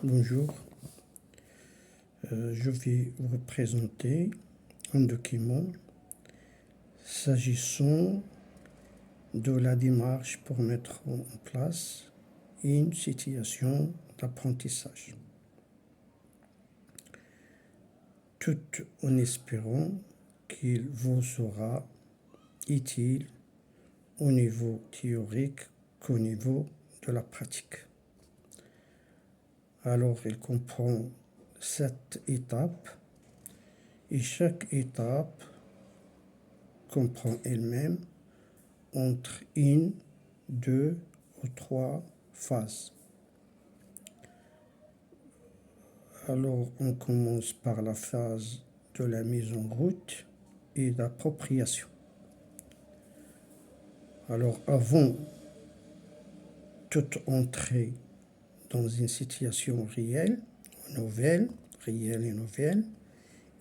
Bonjour, je vais vous présenter un document s'agissant de la démarche pour mettre en place une situation d'apprentissage, tout en espérant qu'il vous sera utile au niveau théorique qu'au niveau de la pratique. Alors, il comprend 7 étapes et chaque étape comprend elle-même entre 1, 2 ou 3 phases. Alors, on commence par la phase de la mise en route et d'appropriation. Alors, avant toute entrée dans une situation réelle et nouvelle,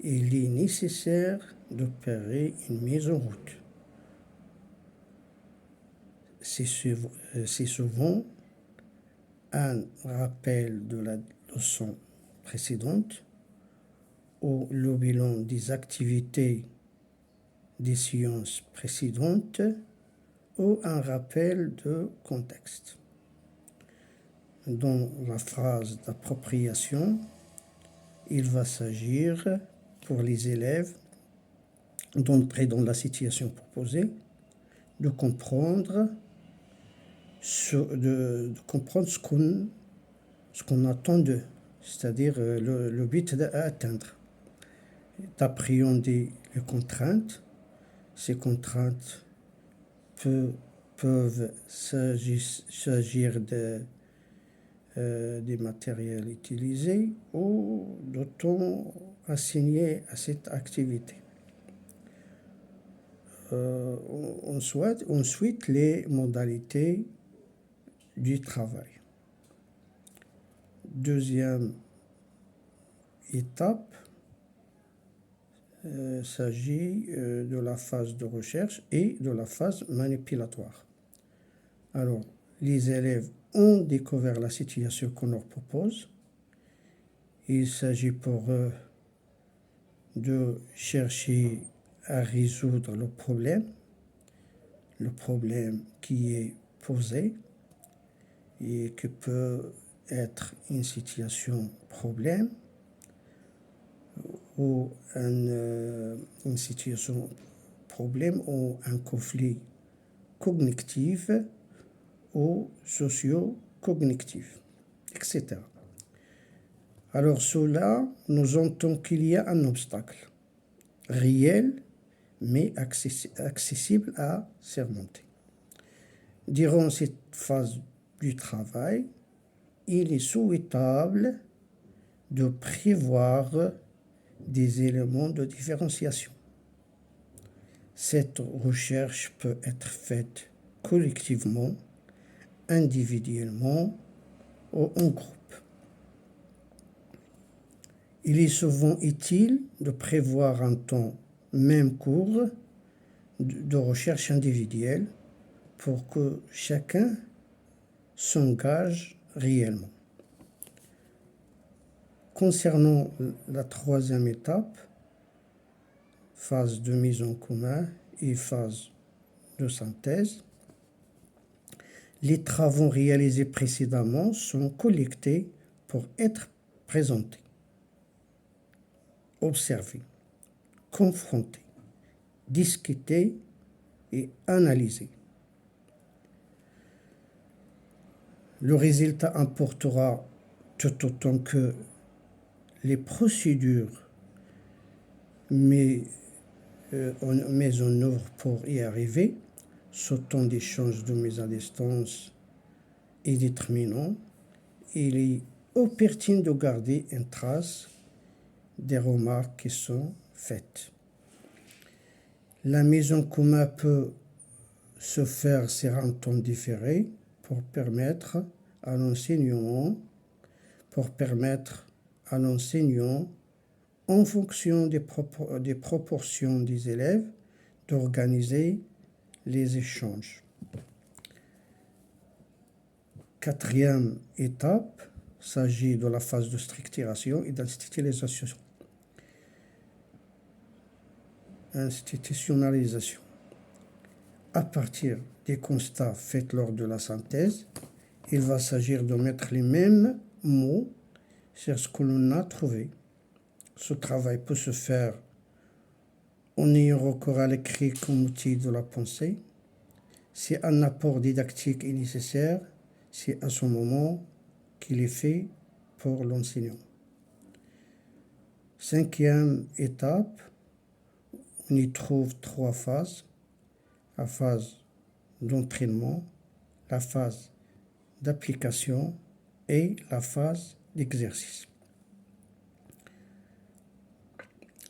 il est nécessaire d'opérer une mise en route. C'est souvent un rappel de la leçon précédente ou le bilan des activités des séances précédentes ou un rappel de contexte. Dans la phase d'appropriation, il va s'agir pour les élèves d'entrer dans la situation proposée, de comprendre ce qu'on attend d'eux, c'est-à-dire le but à atteindre, d'appréhender les contraintes. Ces contraintes peuvent s'agir des matériels utilisés ou de temps assigné à cette activité. Ensuite, les modalités du travail. Deuxième étape, s'agit de la phase de recherche et de la phase manipulatoire. Alors, les élèves ont découvert la situation qu'on leur propose. Il s'agit pour eux de chercher à résoudre le problème qui est posé et qui peut être une situation problème ou une situation problème ou un conflit cognitif ou socio-cognitif, etc. Alors cela nous entend qu'il y a un obstacle réel mais accessible à surmonter. Durant cette phase du travail, il est souhaitable de prévoir des éléments de différenciation. Cette recherche peut être faite collectivement, individuellement ou en groupe. Il est souvent utile de prévoir un temps même court de recherche individuelle pour que chacun s'engage réellement. Concernant la troisième étape, phase de mise en commun et phase de synthèse, les travaux réalisés précédemment sont collectés pour être présentés, observés, confrontés, discutés et analysés. Le résultat importera tout autant que les procédures mises en œuvre pour y arriver, ce temps d'échange de mise à distance est déterminant. Il est opportun de garder une trace des remarques qui sont faites. La mise en commun peut se faire sur un temps différé pour permettre à l'enseignant, en fonction des proportions des élèves, d'organiser les échanges. Quatrième étape, s'agit de la phase de structuration et d'institutionnalisation. À partir des constats faits lors de la synthèse, il va s'agir de mettre les mêmes mots sur ce que l'on a trouvé. Ce travail peut se faire en ayant recours à l'écrit comme outil de la pensée. Si un apport didactique est nécessaire, c'est à ce moment qu'il est fait pour l'enseignant. 5e étape, on y trouve 3 phases. La phase d'entraînement, la phase d'application et la phase d'exercice.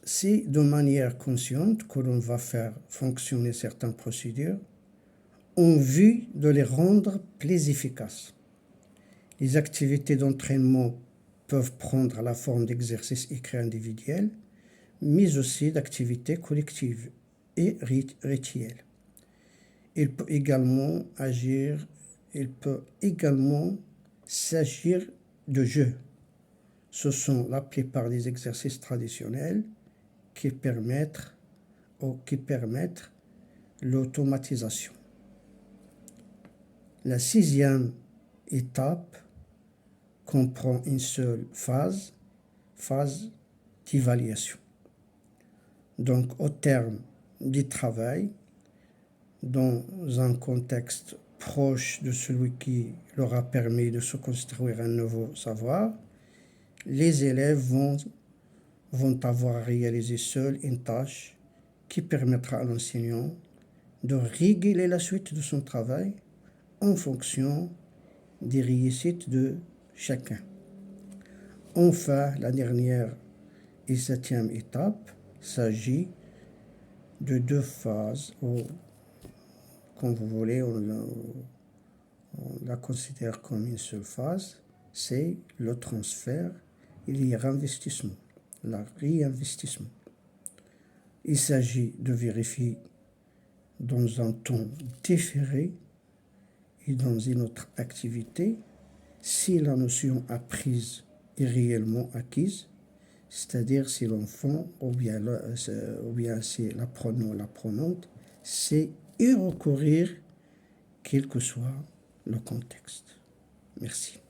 C'est de manière consciente que l'on va faire fonctionner certaines procédures en vue de les rendre plus efficaces. Les activités d'entraînement peuvent prendre la forme d'exercices écrits individuels, mais aussi d'activités collectives et rituelles. Il peut également s'agir de jeux. Ce sont la plupart des exercices traditionnels qui permettent l'automatisation. La 6e étape comprend une seule phase d'évaluation. Donc, au terme du travail, dans un contexte proche de celui qui leur a permis de se construire un nouveau savoir, les élèves vont avoir réalisé seuls une tâche qui permettra à l'enseignant de réguler la suite de son travail en fonction des réussites de chacun. Enfin, la dernière et 7e étape s'agit de 2 phases, ou comme vous voulez, on la considère comme une seule phase, c'est le transfert et le réinvestissement. Il s'agit de vérifier dans un temps différé et dans une autre activité si la notion apprise est réellement acquise, c'est-à-dire si l'enfant ou bien si l'apprenant ou l'apprenante sait y recourir, quel que soit le contexte. Merci.